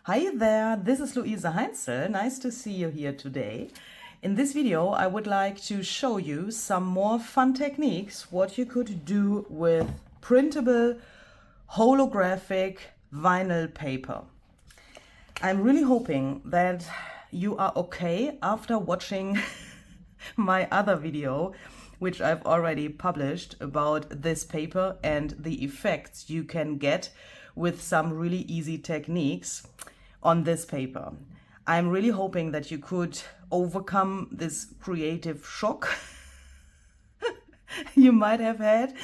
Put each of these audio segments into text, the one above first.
Hi there, this is Luise Heinzel. Nice to see you here today. In this video, I would like to show you some more fun techniques, what you could do with printable holographic vinyl paper. I'm really hoping that you are okay after watching my other video, which I've already published about this paper and the effects you can get with some really easy techniques on this paper. I'm really hoping that you could overcome this creative shock you might have had.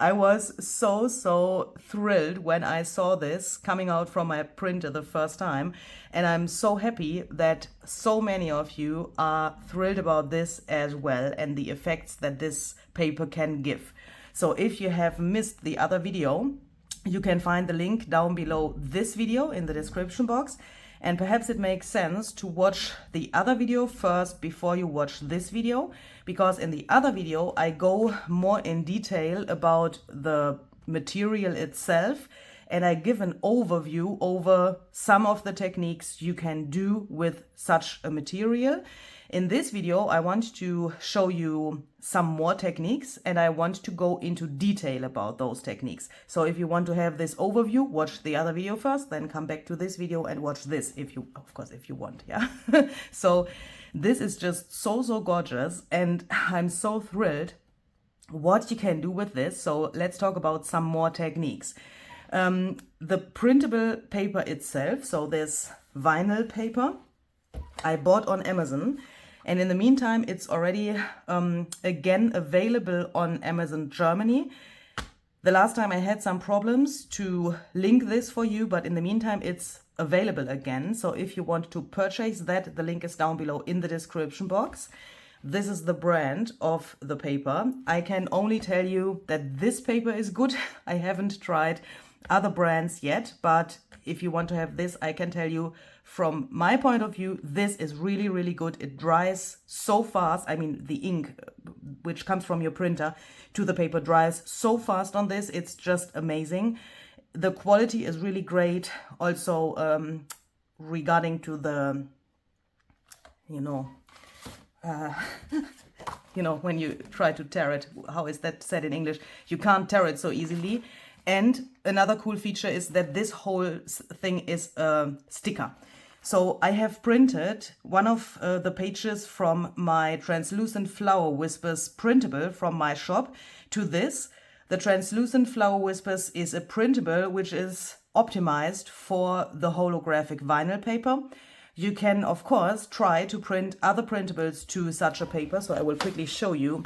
I was so thrilled when I saw this coming out from my printer the first time, and I'm so happy that so many of you are thrilled about this as well and the effects that this paper can give. So if you have missed the other video, you can find the link down below this video in the description box, and perhaps it makes sense to watch the other video first before you watch this video, because in the other video I go more in detail about the material itself and I give an overview over some of the techniques you can do with such a material. In this video, I want to show you some more techniques and I want to go into detail about those techniques. So if you want to have this overview, watch the other video first, then come back to this video and watch this if you, of course, if you want, yeah. So this is just so gorgeous and I'm so thrilled what you can do with this. So let's talk about some more techniques. The printable paper itself, so this vinyl paper, I bought on Amazon, and in the meantime it's already again available on Amazon Germany. The last time I had some problems to link this for you, but in the meantime it's available again. So if you want to purchase that, the link is down below in the description box. This is the brand of the paper. I can only tell you that this paper is good. I haven't tried other brands yet, but if you want to have this, I can tell you from my point of view, this is really good. It dries so fast. I mean, the ink which comes from your printer to the paper dries so fast on this. It's just amazing. The quality is really great. Also, regarding to the, when you try to tear it, how is that said in English? You can't tear it so easily. And another cool feature is that this whole thing is a sticker. So I have printed one of the pages from my Translucent Flower Whispers printable from my shop to this. The Translucent Flower Whispers is a printable which is optimized for the holographic vinyl paper. You can, of course, try to print other printables to such a paper. So I will quickly show you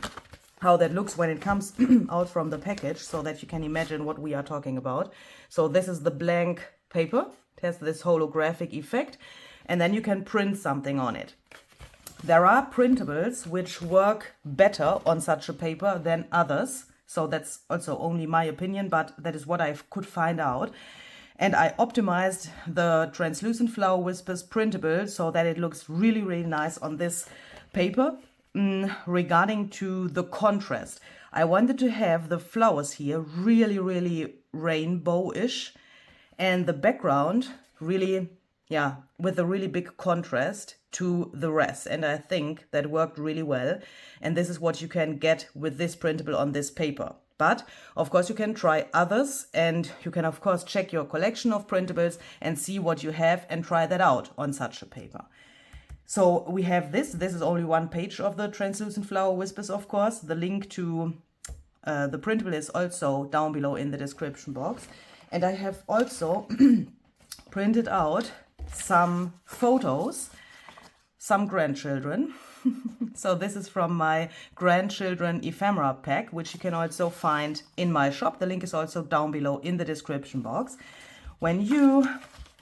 how that looks when it comes out from the package so that you can imagine what we are talking about. So this is the blank paper. It has this holographic effect, and then you can print something on it. There are printables which work better on such a paper than others. So that's also only my opinion, but that is what I could find out. And I optimized the Translucent Flower Whispers printable so that it looks really nice on this paper. Regarding to the contrast, I wanted to have the flowers here really rainbow-ish, and the background really, with a really big contrast to the rest, and I think that worked really well. And this is what you can get with this printable on this paper. But of course you can try others, and you can of course check your collection of printables and see what you have and try that out on such a paper. So we have this is only one page of the Translucent Flower Whispers, of course. The link to the printable is also down below in the description box. And I have also printed out some photos, some grandchildren. So this is from my grandchildren ephemera pack, which you can also find in my shop. The link is also down below in the description box. When you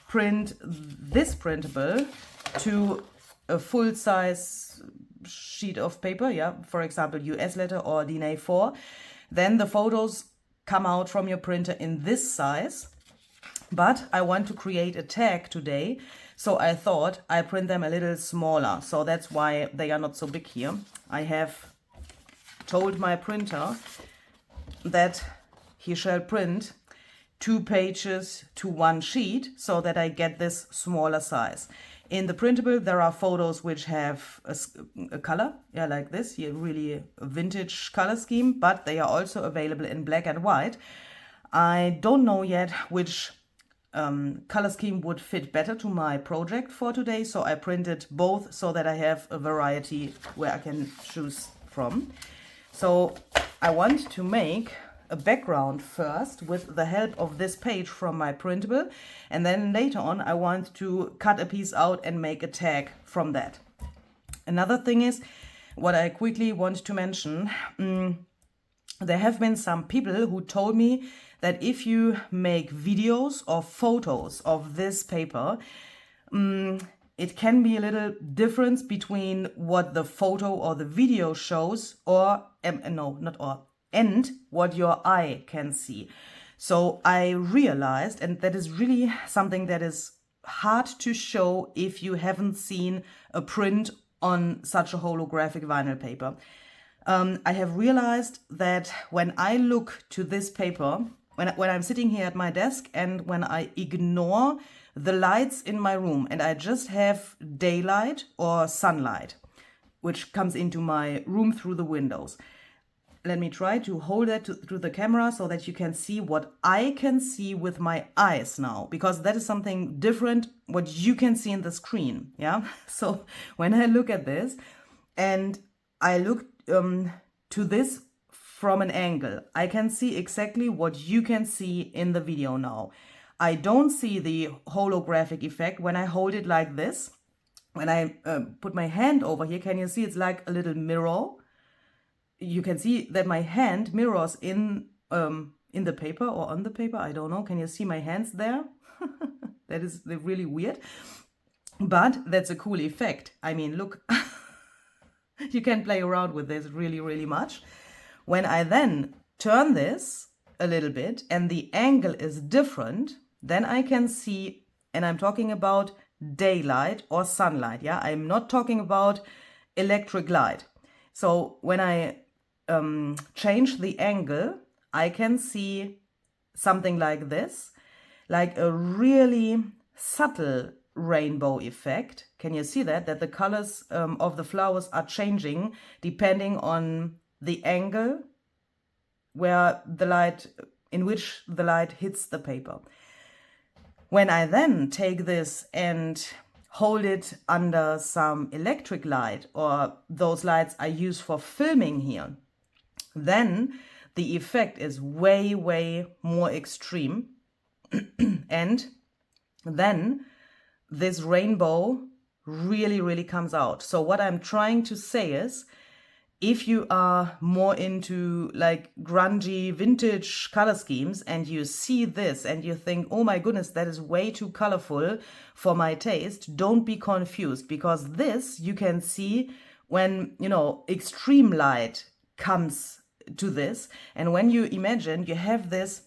print this printable to a full-size sheet of paper, for example, US letter or DIN A4, then the photos come out from your printer in this size. But I want to create a tag today, so I thought I print them a little smaller. So that's why they are not so big here. I have told my printer that he shall print 2 pages to 1 sheet so that I get this smaller size. In the printable, there are photos which have a color, yeah, like this, here, really a vintage color scheme, but they are also available in black and white. I don't know yet which color scheme would fit better to my project for today, so I printed both so that I have a variety where I can choose from. So I want to make a background first with the help of this page from my printable, and then later on I want to cut a piece out and make a tag from that. Another thing is what I quickly want to mention. There have been some people who told me that if you make videos or photos of this paper, it can be a little difference between what the photo or the video shows and what your eye can see. So I realized, and that is really something that is hard to show if you haven't seen a print on such a holographic vinyl paper. I have realized that when I look to this paper, when I'm sitting here at my desk and when I ignore the lights in my room and I just have daylight or sunlight, which comes into my room through the windows. Let me try to hold that through the camera so that you can see what I can see with my eyes now, because that is something different what you can see in the screen. Yeah. So when I look at this and I look to this from an angle, I can see exactly what you can see in the video now. I don't see the holographic effect when I hold it like this. When I put my hand over here, can you see it's like a little mirror? You can see that my hand mirrors in the paper or on the paper. I don't know. Can you see my hands there? That is really weird. But that's a cool effect. I mean, look, you can play around with this really, really much. When I then turn this a little bit and the angle is different, then I can see, and I'm talking about daylight or sunlight. Yeah, I'm not talking about electric light. So when I change the angle, I can see something like this, like a really subtle rainbow effect. Can you see that the colors of the flowers are changing depending on the angle where the light, in which the light hits the paper. When I then take this and hold it under some electric light or those lights I use for filming here, then the effect is way, way more extreme. And then this rainbow really, really comes out. So what I'm trying to say is, if you are more into like grungy vintage color schemes and you see this and you think, oh my goodness, that is way too colorful for my taste, don't be confused, because this you can see when, you know, extreme light comes to this. And when you imagine you have this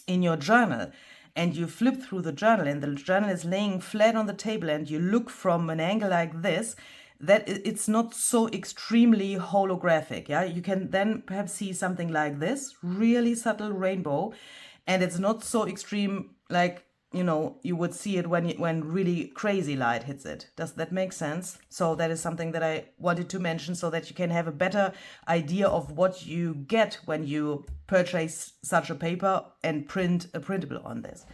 in your journal and you flip through the journal and the journal is laying flat on the table and you look from an angle like this, that it's not so extremely holographic. Yeah, you can then perhaps see something like this, really subtle rainbow, and it's not so extreme like, you know, you would see it when really crazy light hits it. Does that make sense? So that is something that I wanted to mention so that you can have a better idea of what you get when you purchase such a paper and print a printable on this.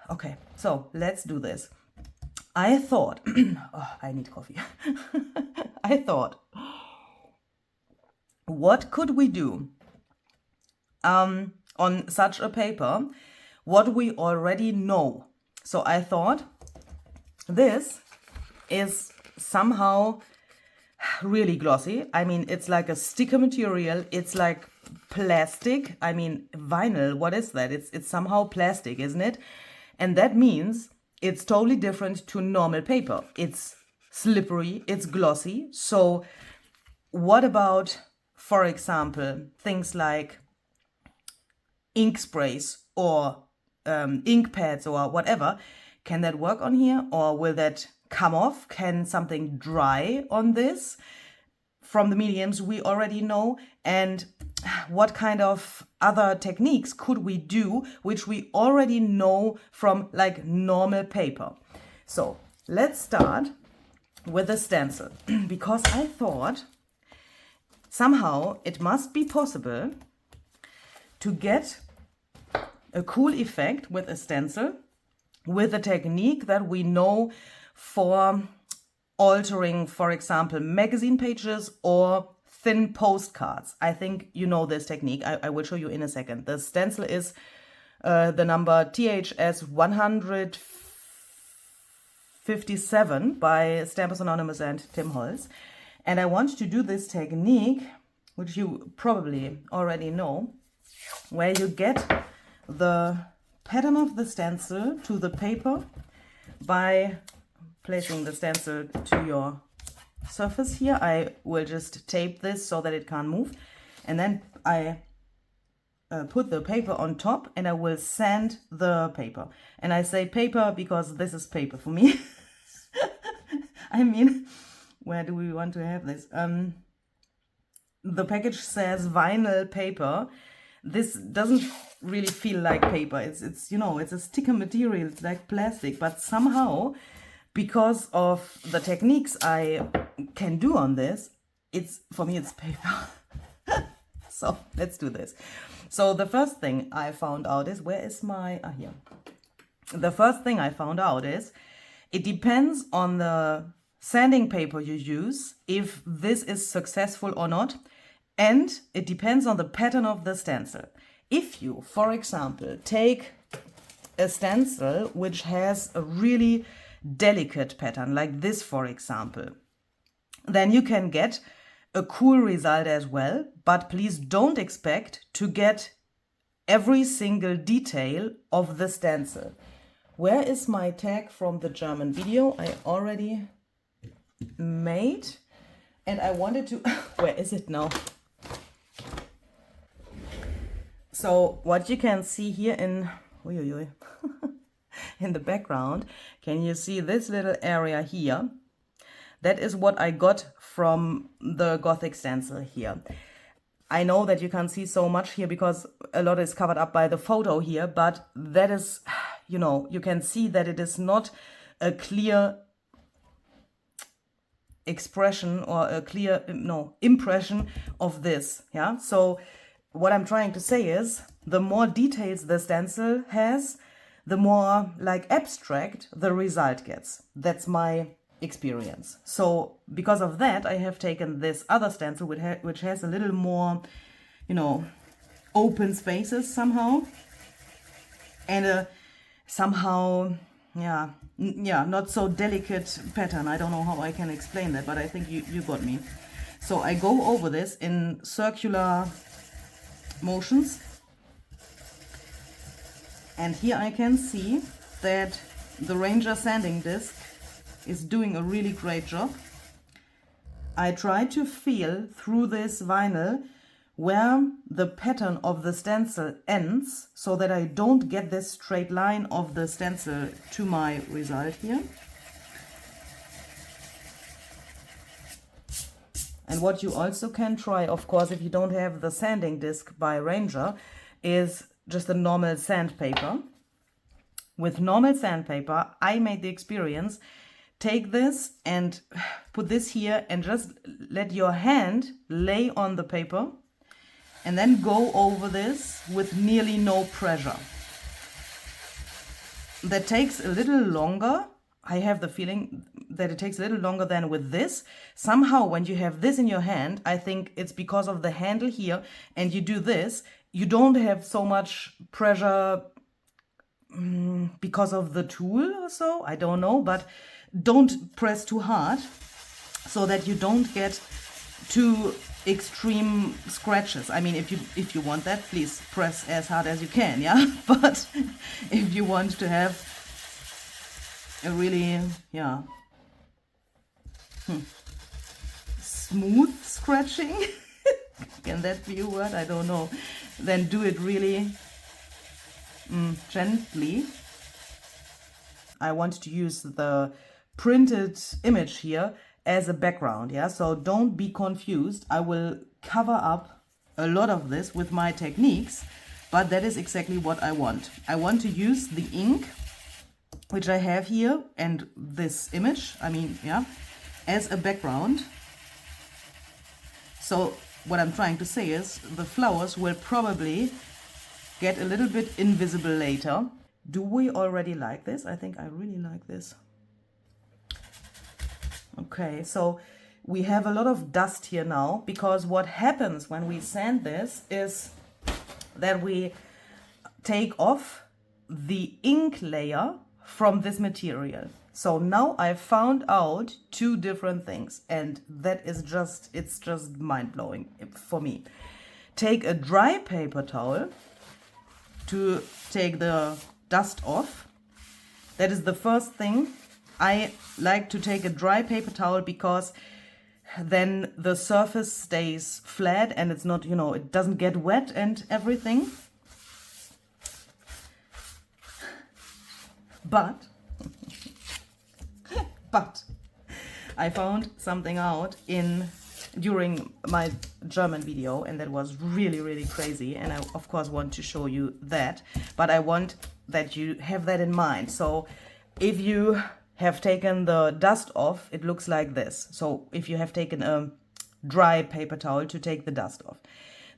Okay, so let's do this. I thought, oh, I need coffee. I thought, what could we do on such a paper, what we already know? So I thought this is somehow really glossy. I mean, it's like a sticker material. It's like plastic. I mean, vinyl, what is that? It's somehow plastic, isn't it? And that means it's totally different to normal paper. It's slippery, it's glossy. So what about, for example, things like ink sprays or ink pads or whatever? Can that work on here, or will that come off? Can something dry on this? from the mediums we already know, and what kind of other techniques could we do which we already know from like normal paper. So let's start with the stencil, because I thought somehow it must be possible to get a cool effect with a stencil with a technique that we know for altering, for example, magazine pages or thin postcards. I think you know this technique. I will show you in a second. The stencil is the number THS 157 by Stampers Anonymous and Tim Holtz. And I want to do this technique, which you probably already know, where you get the pattern of the stencil to the paper by placing the stencil to your surface here. I will just tape this so that it can't move, and then I put the paper on top and I will sand the paper. And I say paper because this is paper for me. I mean, where do we want to have this? The package says vinyl paper. This doesn't really feel like paper. It's you know, it's a sticker material. It's like plastic, but somehow, because of the techniques I can do on this, for me it's paper. So let's do this. So the first thing I found out is, where is my, here. The first thing I found out is, it depends on the sanding paper you use, if this is successful or not. And it depends on the pattern of the stencil. If you, for example, take a stencil which has a really delicate pattern, like this, for example, then you can get a cool result as well. But please don't expect to get every single detail of the stencil. Where is my tag from the German video I already made? And I wanted to, where is it now? So what you can see here in, in the background, can you see this little area here? That is what I got from the Gothic stencil here. I know that you can't see so much here because a lot is covered up by the photo here, but that is, you know, you can see that it is not a clear expression or a clear, impression of this, yeah? So what I'm trying to say is, the more details the stencil has, the more like abstract the result gets. That's my experience. So because of that, I have taken this other stencil which has a little more, open spaces somehow, and a somehow, not so delicate pattern. I don't know how I can explain that, but I think you got me. So I go over this in circular motions, and here I can see that the Ranger sanding disc is doing a really great job. I try to feel through this vinyl where the pattern of the stencil ends, so that I don't get this straight line of the stencil to my result here. And what you also can try, of course, if you don't have the sanding disc by Ranger, is just a normal sandpaper. With normal sandpaper, I made the experience, take this and put this here and just let your hand lay on the paper and then go over this with nearly no pressure. That takes a little longer. I have the feeling that it takes a little longer than with this. Somehow when you have this in your hand, I think it's because of the handle here, and you do this, you don't have so much pressure because of the tool or so, I don't know, but don't press too hard so that you don't get too extreme scratches. I mean, if you want that, please press as hard as you can, yeah? But if you want to have a really, smooth scratching, can that be a word? I don't know. Then do it really gently. I want to use the printed image here as a background, yeah? So don't be confused. I will cover up a lot of this with my techniques, but that is exactly what I want. I want to use the ink, which I have here, and this image, I mean, yeah, as a background. So what I'm trying to say is the flowers will probably get a little bit invisible later. Do we already like this? I think I really like this. Okay, so we have a lot of dust here now, because what happens when we sand this is that we take off the ink layer from this material. So now I found out two different things, and that is just, it's just mind-blowing for me. Take a dry paper towel to take the dust off. That is the first thing. I like to take a dry paper towel because then the surface stays flat and it's not, you know, it doesn't get wet and everything. But I found something out during my German video, and that was really, really crazy, and I of course want to show you that, but I want that you have that in mind. So if you have taken the dust off, it looks like this. So if you have taken a dry paper towel to take the dust off.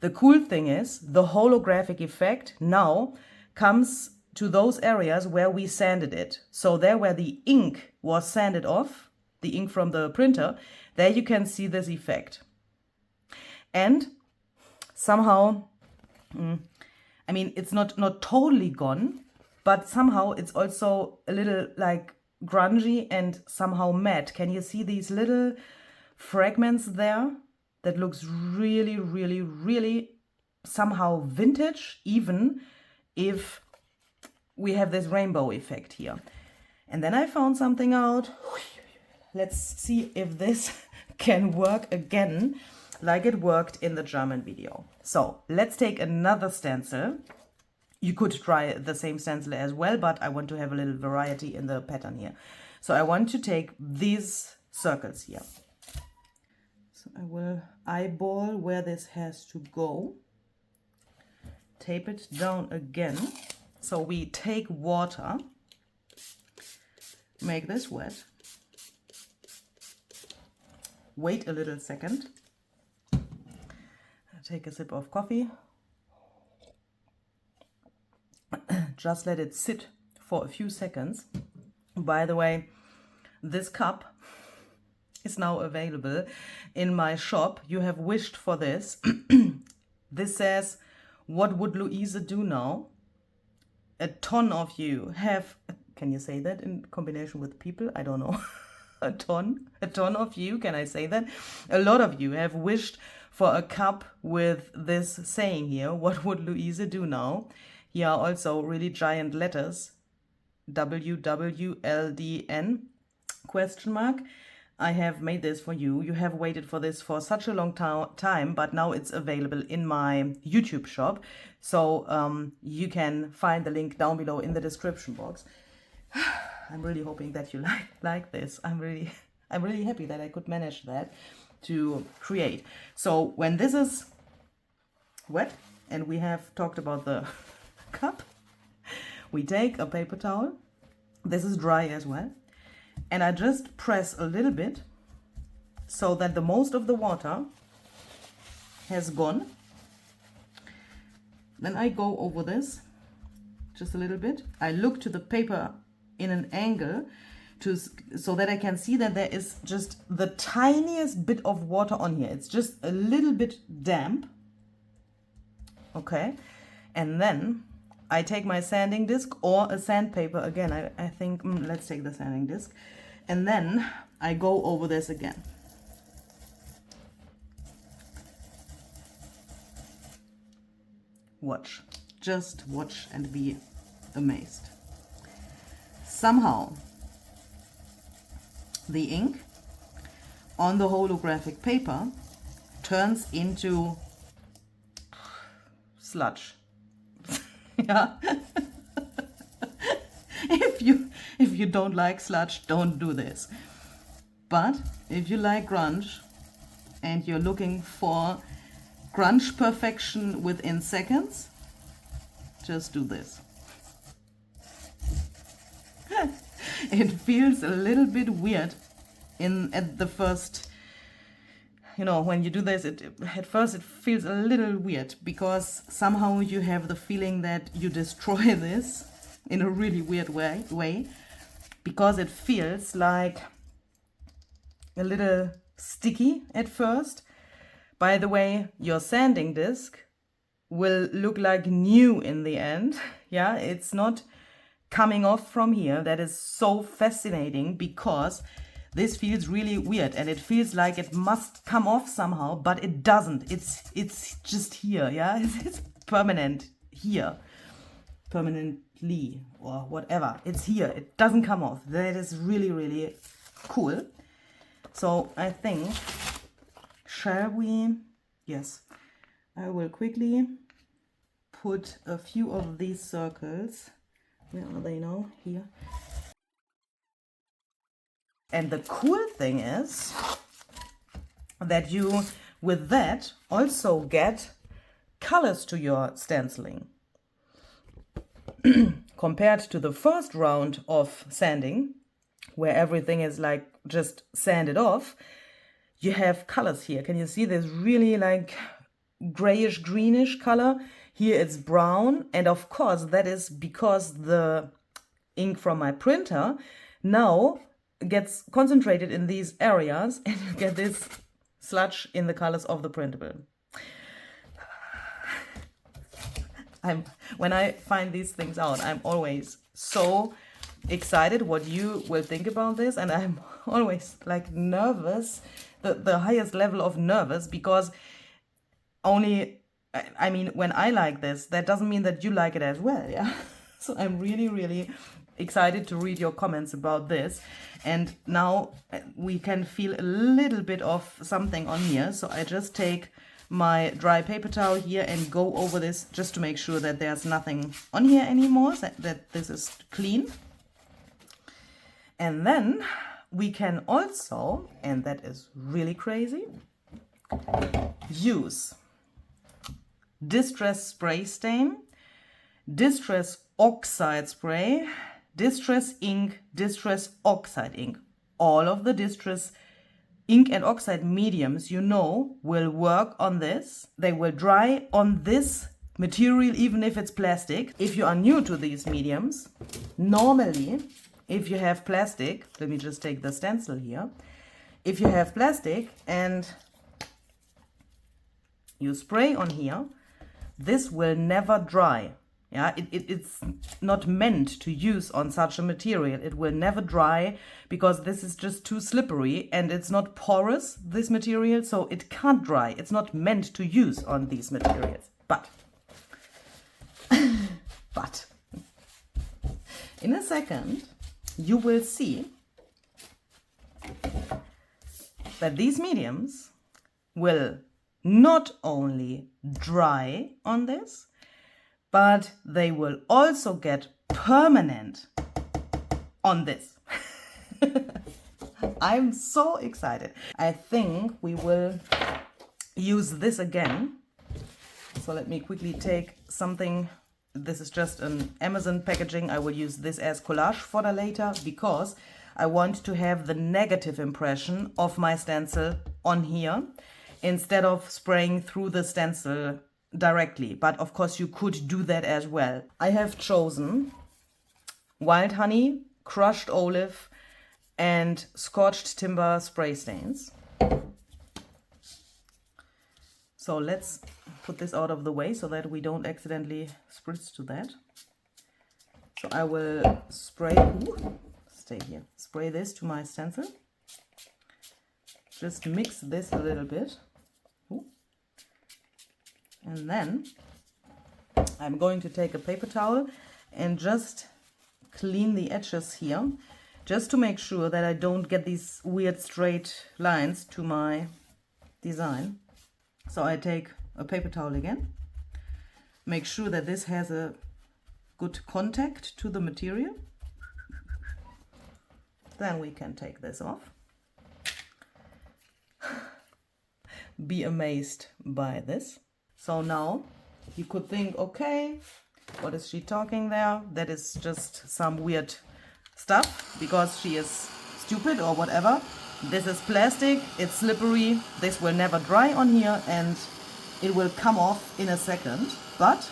The cool thing is the holographic effect now comes to those areas where we sanded it. So there where the ink was sanded off, the ink from the printer, there you can see this effect. And somehow, I mean, it's not totally gone, but somehow it's also a little like grungy and somehow matte. Can you see these little fragments there? That looks really, really, really somehow vintage, even if we have this rainbow effect here. And then I found something out. Let's see if this can work again like it worked in the German video. So let's take another stencil. You could try the same stencil as well, but I want to have a little variety in the pattern here. So I want to take these circles here. So I will eyeball where this has to go. Tape it down again. So we take water, make this wet, wait a little second, take a sip of coffee, just let it sit for a few seconds. By the way, this cup is now available in my shop. You have wished for this. This says, what would Louise do now? A ton of you have, can you say that in combination with people? I don't know. A ton of you, can I say that? A lot of you have wished for a cup with this saying here, what would Louise do now? Here are also really giant letters, WWLDN, question mark. I have made this for you. You have waited for this for such a long time, but now it's available in my YouTube shop. So you can find the link down below in the description box. I'm really hoping that you like this. I'm really happy that I could manage that to create. So when this is wet and we have talked about the cup, we take a paper towel. This is dry as well. And I just press a little bit so that the most of the water has gone. Then I go over this just a little bit. I look to the paper in an angle so that I can see that there is just the tiniest bit of water on here. It's just a little bit damp. Okay. And then I take my sanding disc or a sandpaper again. I think, let's take the sanding disc. And then I go over this again. Watch. Just watch and be amazed. Somehow, the ink on the holographic paper turns into sludge. Yeah. If you don't like sludge, don't do this. But if you like grunge and you're looking for grunge perfection within seconds, just do this. It feels a little bit weird at the first, you know, when you do this, at first it feels a little weird because somehow you have the feeling that you destroy this in a really weird way because it feels like a little sticky at first. By the way, your sanding disc will look like new in the end. Yeah, it's not coming off from here. That is so fascinating because this feels really weird and it feels like it must come off somehow, but it doesn't. It's just here, yeah? It's permanent here. Permanently or whatever. It's here. It doesn't come off. That is really, really cool. So I think, shall we? Yes. I will quickly put a few of these circles. Where are they now? Here. And the cool thing is that you, with that, also get colors to your stenciling. Compared to the first round of sanding, where everything is like just sanded off, you have colors here. Can you see this really like grayish greenish color? Here it's brown, and of course that is because the ink from my printer now gets concentrated in these areas and you get this sludge in the colors of the printable. When I find these things out, I'm always so excited what you will think about this, and I'm always like nervous, the highest level of nervous, because only, I mean, when I like this, that doesn't mean that you like it as well, yeah? So I'm really, really excited to read your comments about this. And now we can feel a little bit of something on here. So I just take my dry paper towel here and go over this just to make sure that there's nothing on here anymore, that this is clean. And then we can also, and that is really crazy, use Distress Spray Stain, Distress Oxide Spray, Distress Ink, Distress Oxide Ink. All of the Distress ink and oxide mediums, you know, will work on this. They will dry on this material, even if it's plastic. If you are new to these mediums, normally, if you have plastic, let me just take the stencil here. If you have plastic and you spray on here, this will never dry. Yeah, it's not meant to use on such a material. It will never dry because this is just too slippery and it's not porous, this material, so it can't dry. It's not meant to use on these materials. But in a second, you will see that these mediums will not only dry on this, but they will also get permanent on this. I'm so excited. I think we will use this again. So let me quickly take something. This is just an Amazon packaging. I will use this as collage fodder later because I want to have the negative impression of my stencil on here instead of spraying through the stencil directly. But of course you could do that as well. I have chosen wild honey, crushed olive and scorched timber spray stains. So let's put this out of the way so that we don't accidentally spritz to that. So I will spray, stay here, spray this to my stencil. Just mix this a little bit. And then I'm going to take a paper towel and just clean the edges here, just to make sure that I don't get these weird straight lines to my design. So I take a paper towel again, make sure that this has a good contact to the material. Then we can take this off. be amazed by this. So now you could think, okay, what is she talking there? That is just some weird stuff because she is stupid or whatever. This is plastic, it's slippery, this will never dry on here and it will come off in a second. But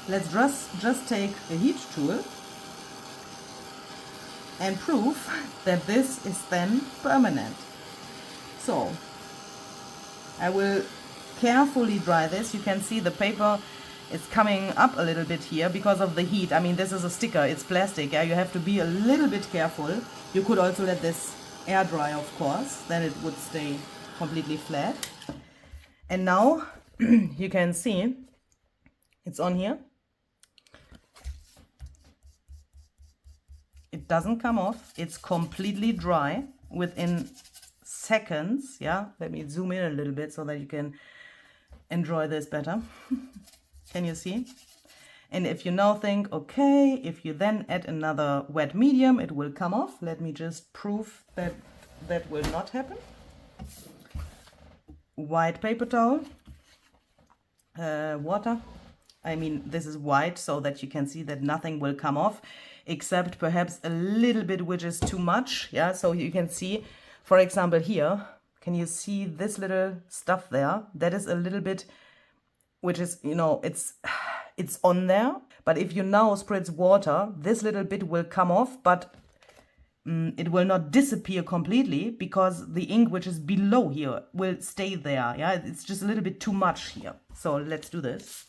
let's just take a heat tool and prove that this is then permanent. So I will carefully dry this. You can see the paper is coming up a little bit here because of the heat. I mean, this is a sticker, it's plastic, yeah? You have to be a little bit careful. You could also let this air dry, of course, then it would stay completely flat. And now you can see it's on here. It doesn't come off, it's completely dry within seconds. Yeah, let me zoom in a little bit so that you can enjoy this better. Can you see? And if you now think, okay, if you then add another wet medium, it will come off. Let me just prove that that will not happen. White paper towel, water. I mean, this is white so that you can see that nothing will come off, except perhaps a little bit, which is too much. Yeah, so you can see, for example, here, can you see this little stuff there? That is a little bit, which is, you know, it's on there. But if you now spritz water, this little bit will come off, but it will not disappear completely because the ink which is below here will stay there. Yeah, it's just a little bit too much here. So let's do this.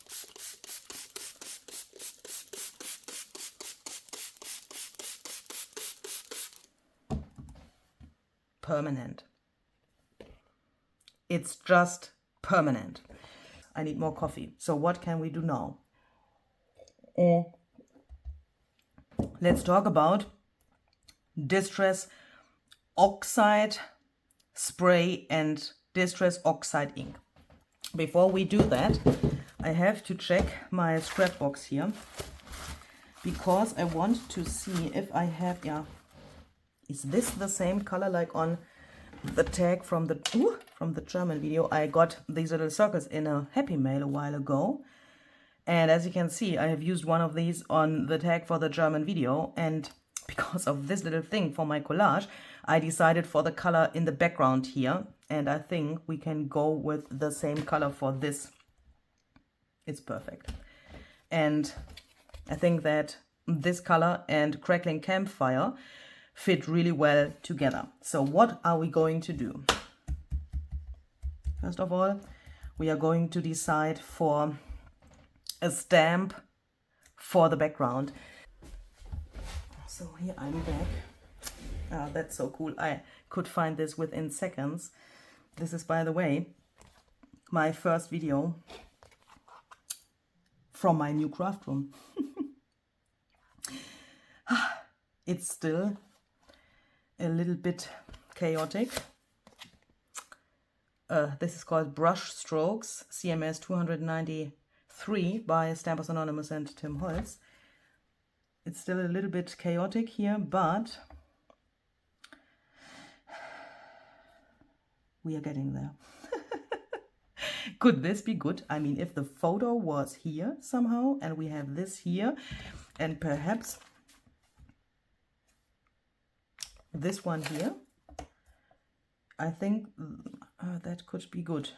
Permanent. It's just permanent. I need more coffee. So what can we do now? Let's talk about Distress Oxide spray and Distress Oxide ink. Before we do that, I have to check my scrap box here because I want to see if I have, yeah, is this the same color like on the tag from the German video? I got these little circles in a Happy Mail a while ago. And as you can see, I have used one of these on the tag for the German video. And because of this little thing for my collage, I decided for the color in the background here. And I think we can go with the same color for this. It's perfect. And I think that this color and Crackling Campfire fit really well together. So what are we going to do? First of all, we are going to decide for a stamp for the background. So here I'm back. Oh, that's so cool. I could find this within seconds. This is, by the way, my first video from my new craft room. It's still a little bit chaotic. This is called Brush Strokes, CMS 293 by Stampers Anonymous and Tim Holtz. It's still a little bit chaotic here, but we are getting there. Could this be good? I mean, if the photo was here somehow and we have this here and perhaps this one here, I think that could be good.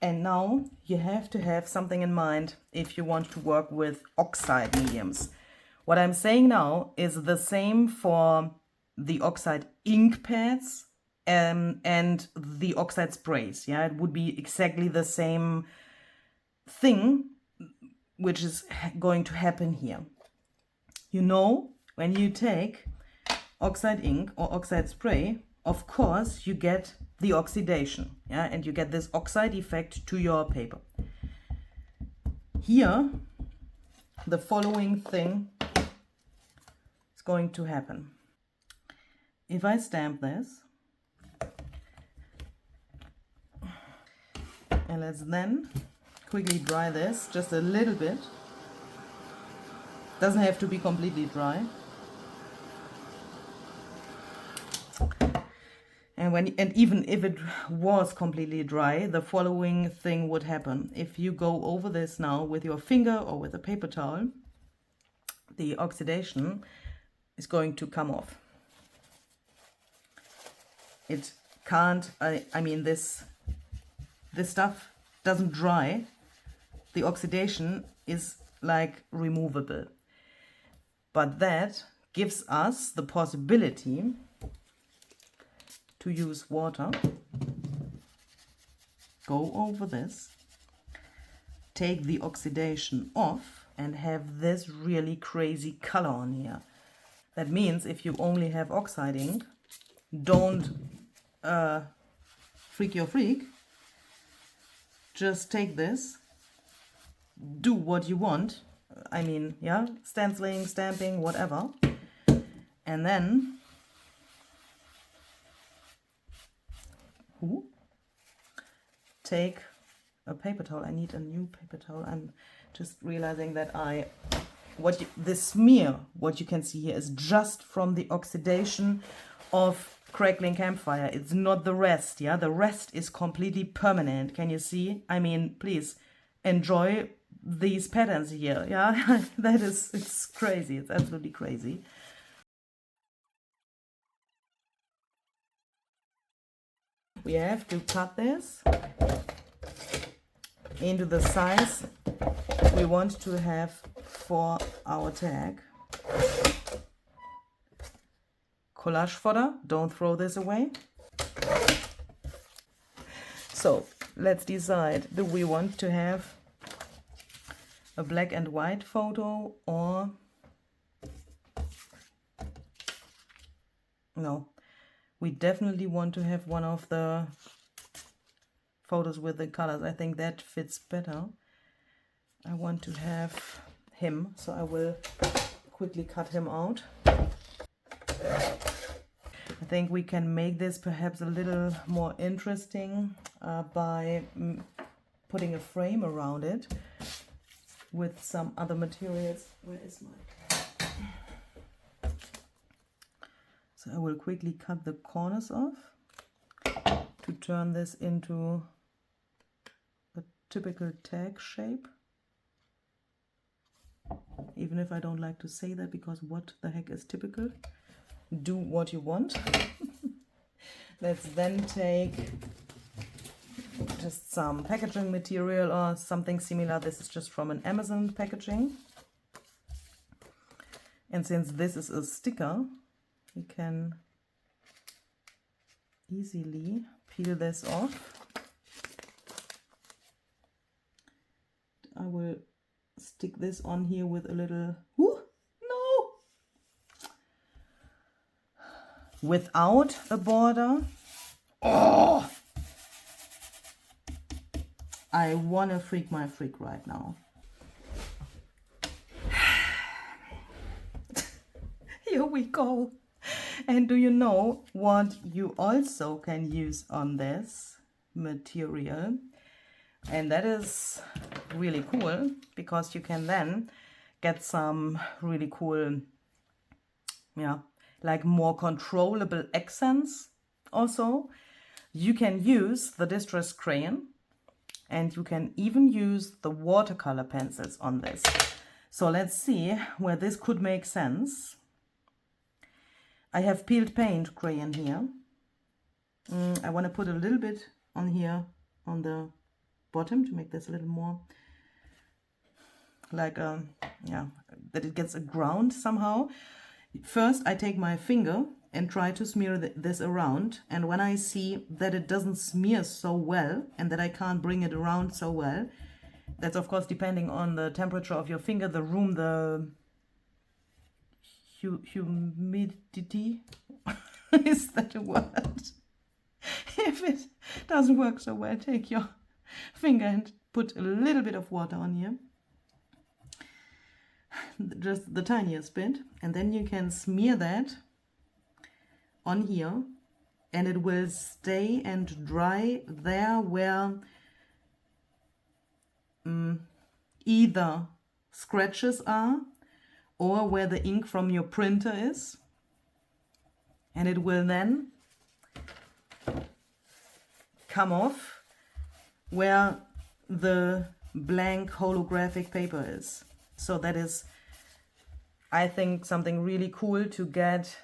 And now you have to have something in mind if you want to work with oxide mediums. What I'm saying now is the same for the oxide ink pads and the oxide sprays. Yeah, it would be exactly the same thing which is going to happen here. You know, when you take oxide ink or oxide spray, of course you get the oxidation, yeah, and you get this oxide effect to your paper. Here, the following thing is going to happen. If I stamp this, and let's then quickly dry this just a little bit. Doesn't have to be completely dry. And even if it was completely dry, the following thing would happen. If you go over this now with your finger or with a paper towel, the oxidation is going to come off. It can't, I mean, this stuff doesn't dry. The oxidation is like removable. But that gives us the possibility to use water, go over this, take the oxidation off, and have this really crazy color on here. That means if you only have oxide ink, don't freak your freak. Just take this, do what you want. I mean, yeah, stenciling, stamping, whatever. And then take a paper towel. I need a new paper towel. I'm just realizing that the smear, what you can see here, is just from the oxidation of crackling campfire. It's not the rest, yeah? The rest is completely permanent. Can you see? I mean, please enjoy these patterns here, yeah? It's crazy. It's absolutely crazy. We have to cut this into the size we want to have for our tag. Collage fodder, don't throw this away. So let's decide, do we want to have a black and white photo or no? We definitely want to have one of the photos with the colors. I think that fits better. I want to have him, so I will quickly cut him out. I think we can make this perhaps a little more interesting by putting a frame around it with some other materials. Where is my... So I will quickly cut the corners off to turn this into a typical tag shape. Even if I don't like to say that, because what the heck is typical? Do what you want. Let's then take just some packaging material or something similar. This is just from an Amazon packaging. And since this is a sticker, we can easily peel this off. I will stick this on here with a little... Ooh, no! Without a border. Oh! I want to freak my freak right now. Here we go. And do you know what you also can use on this material? And that is really cool, because you can then get some really cool, yeah, like more controllable accents also. You can use the distress crayon, and you can even use the watercolor pencils on this. So let's see where this could make sense. I have peeled paint crayon here. I want to put a little bit on here on the bottom to make this a little more like yeah, that it gets a ground somehow. First I take my finger and try to smear this around, and when I see that it doesn't smear so well and that I can't bring it around so well, that's of course depending on the temperature of your finger, the room, the humidity. Is that a word? If it doesn't work so well, take your finger and put a little bit of water on here, just the tiniest bit, and then you can smear that on here, and it will stay and dry there where either scratches are or where the ink from your printer is, and it will then come off where the blank holographic paper is. So that is, I think, something really cool to get,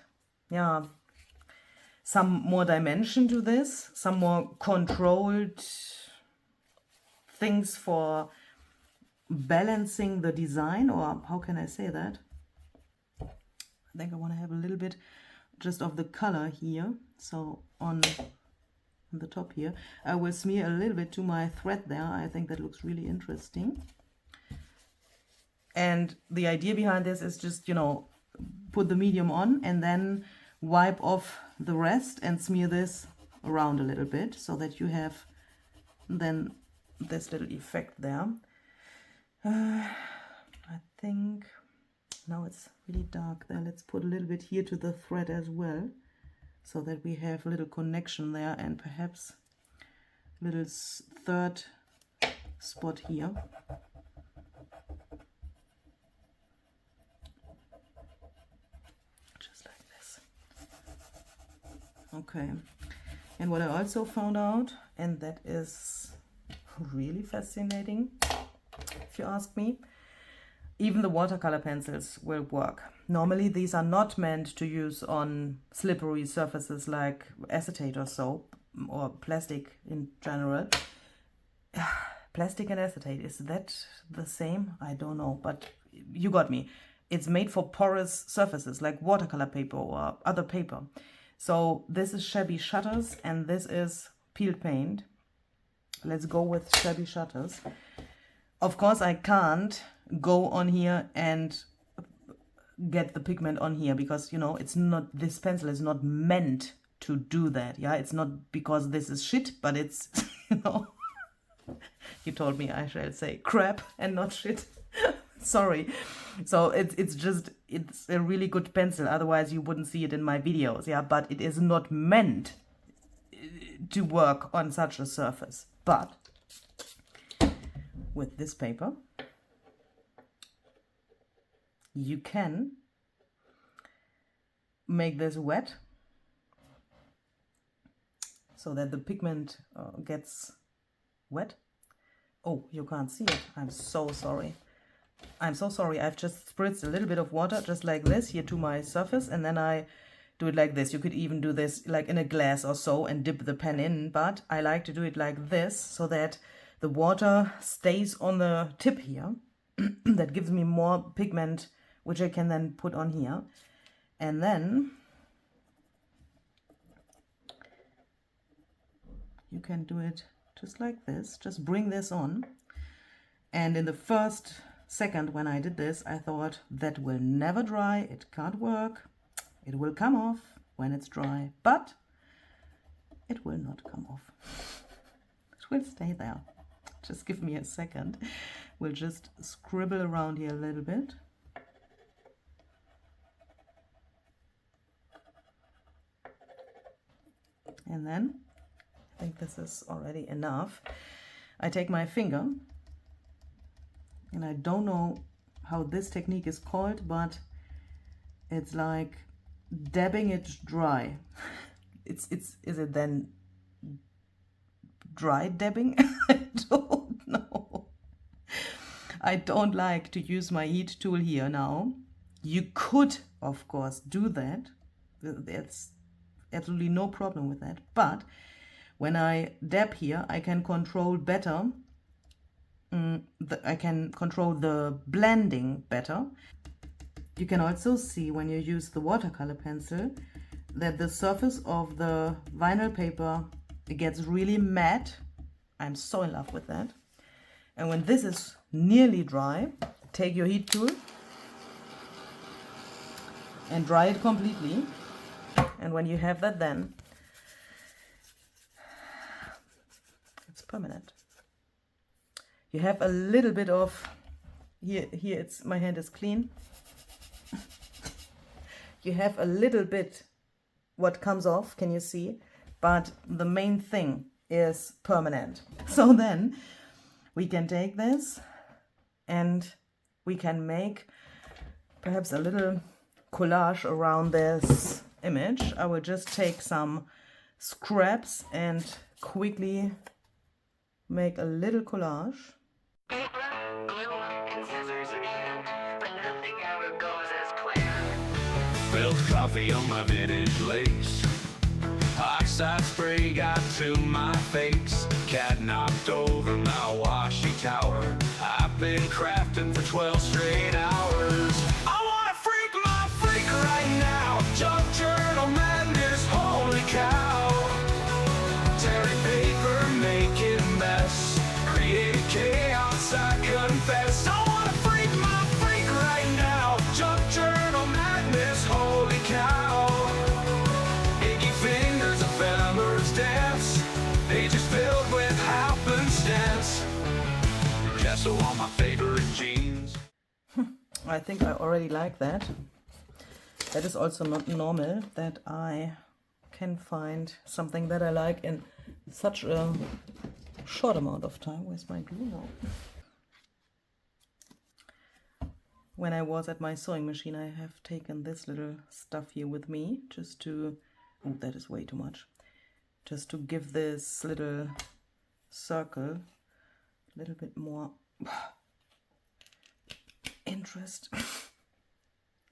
yeah, some more dimension to this, some more controlled things for balancing the design, or how can I say that? I think I want to have a little bit just of the color here. So on the top here, I will smear a little bit to my thread there. I think that looks really interesting. And the idea behind this is just, you know, put the medium on and then wipe off the rest and smear this around a little bit so that you have then this little effect there. I think now it's really dark there. Let's put a little bit here to the thread as well so that we have a little connection there, and perhaps a little third spot here. Just like this. Okay. And what I also found out, and that is really fascinating, if you ask me, even the watercolor pencils will work. Normally these are not meant to use on slippery surfaces like acetate or soap or plastic in general. Plastic and acetate, is that the same? I don't know, but you got me. It's made for porous surfaces like watercolor paper or other paper. So this is shabby shutters and this is peeled paint. Let's go with shabby shutters. Of course, I can't go on here and get the pigment on here because, you know, it's not, this pencil is not meant to do that. Yeah, it's not because this is shit, but it's, you know, you told me I shall say crap and not shit. Sorry. So it's just, it's a really good pencil. Otherwise you wouldn't see it in my videos. Yeah, but it is not meant to work on such a surface. But with this paper, you can make this wet so that the pigment gets wet. Oh, you can't see it. I'm so sorry. I'm so sorry. I've just spritzed a little bit of water just like this here to my surface, and then I do it like this. You could even do this like in a glass or so and dip the pen in, but I like to do it like this so that the water stays on the tip here. That gives me more pigment, which I can then put on here. And then you can do it just like this. Just bring this on. And in the first second when I did this, I thought that will never dry. It can't work. It will come off when it's dry, but it will not come off. It will stay there. Just give me a second. We'll just scribble around here a little bit. And then, I think this is already enough. I take my finger, and I don't know how this technique is called, but it's like dabbing it dry. Is it then dry dabbing? I don't know. I don't like to use my heat tool here now. You could, of course, do that. There's absolutely no problem with that. But when I dab here, I can control better. I can control the blending better. You can also see when you use the watercolor pencil that the surface of the vinyl paper, it gets really matte. I'm so in love with that. And when this is nearly dry, take your heat tool and dry it completely. And when you have that, then it's permanent. You have a little bit of here it's, my hand is clean. You have a little bit what comes off, can you see? But the main thing is permanent. So then we can take this and we can make perhaps a little collage around this image. I will just take some scraps and quickly make a little collage. Spilled coffee on my vintage lace. Oxide spray got to my face. Cat knocked over my washi tower. I've been crafting for 12 straight hours. I wanna freak my freak right now. Junk journal madness, holy cow. Tearing paper, making mess. Create chaos, I confess. I wanna freak my freak right now. Junk journal madness, holy cow. Icky fingers, ephemera's dance. Pages filled with happenstance. Gesso on my favorite jeans. I think I already like that. That is also not normal that I can find something that I like in such a short amount of time. Where's my glue now? When I was at my sewing machine, I have taken this little stuff here with me just to, oh, that is way too much, just to give this little circle a little bit more interest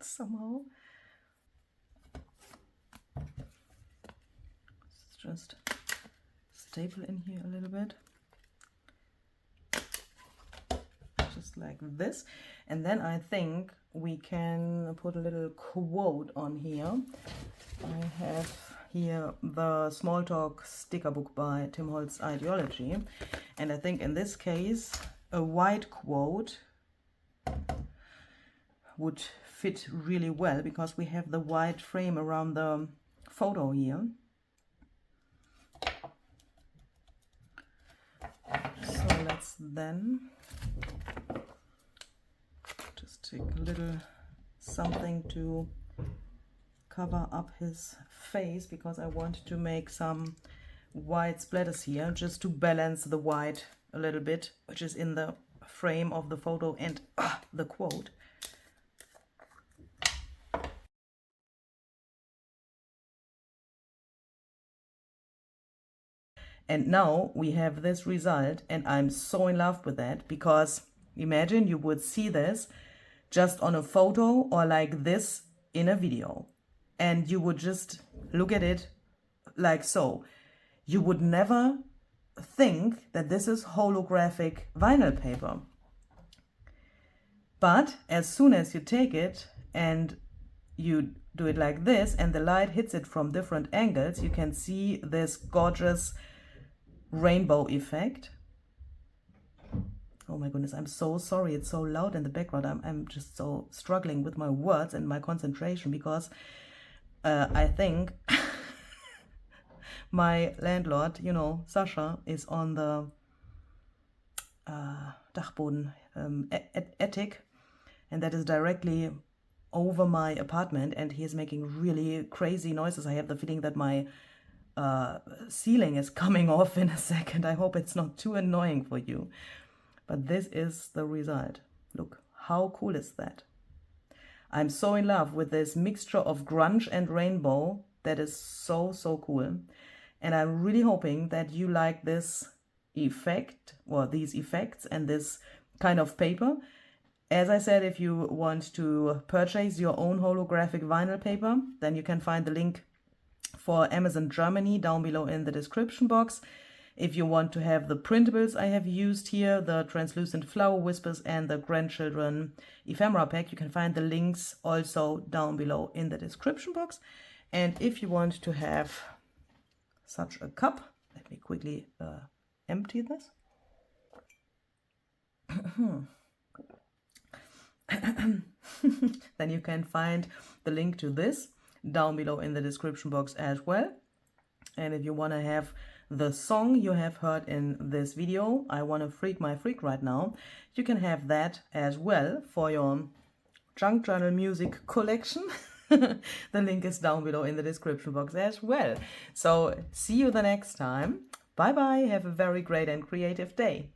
somehow. Let's just staple in here a little bit, just like this. And then I think we can put a little quote on here. I have here the Small Talk sticker book by Tim Holtz's Ideology, and I think in this case a white quote would fit really well because we have the white frame around the photo here. So let's then just take a little something to cover up his face, because I want to make some white splatters here just to balance the white a little bit, which is in the frame of the photo and the quote. And now we have this result, and I'm so in love with that, because imagine you would see this just on a photo or like this in a video, and you would just look at it like so. You would never think that this is holographic vinyl paper. But as soon as you take it and you do it like this and the light hits it from different angles, you can see this gorgeous rainbow effect. Oh my goodness, I'm so sorry, it's so loud in the background. I'm just so struggling with my words and my concentration, because I think my landlord, you know, Sasha, is on the Dachboden attic, and that is directly over my apartment, and he is making really crazy noises. I have the feeling that my ceiling is coming off in a second. I hope it's not too annoying for you. But this is the result. Look, how cool is that? I'm so in love with this mixture of grunge and rainbow. That is so, so cool. And I'm really hoping that you like this effect, or these effects, and this kind of paper. As I said, if you want to purchase your own holographic vinyl paper, then you can find the link for Amazon Germany down below in the description box. If you want to have the printables I have used here, the translucent flower whispers and the grandchildren ephemera pack, you can find the links also down below in the description box. And if you want to have such a cup, let me quickly empty this. Then you can find the link to this down below in the description box as well. And if you want to have the song you have heard in this video, I Want to Freak My Freak Right Now, you can have that as well for your junk journal music collection. The link is down below in the description box as well. So see you the next time. Bye bye. Have a very great and creative day.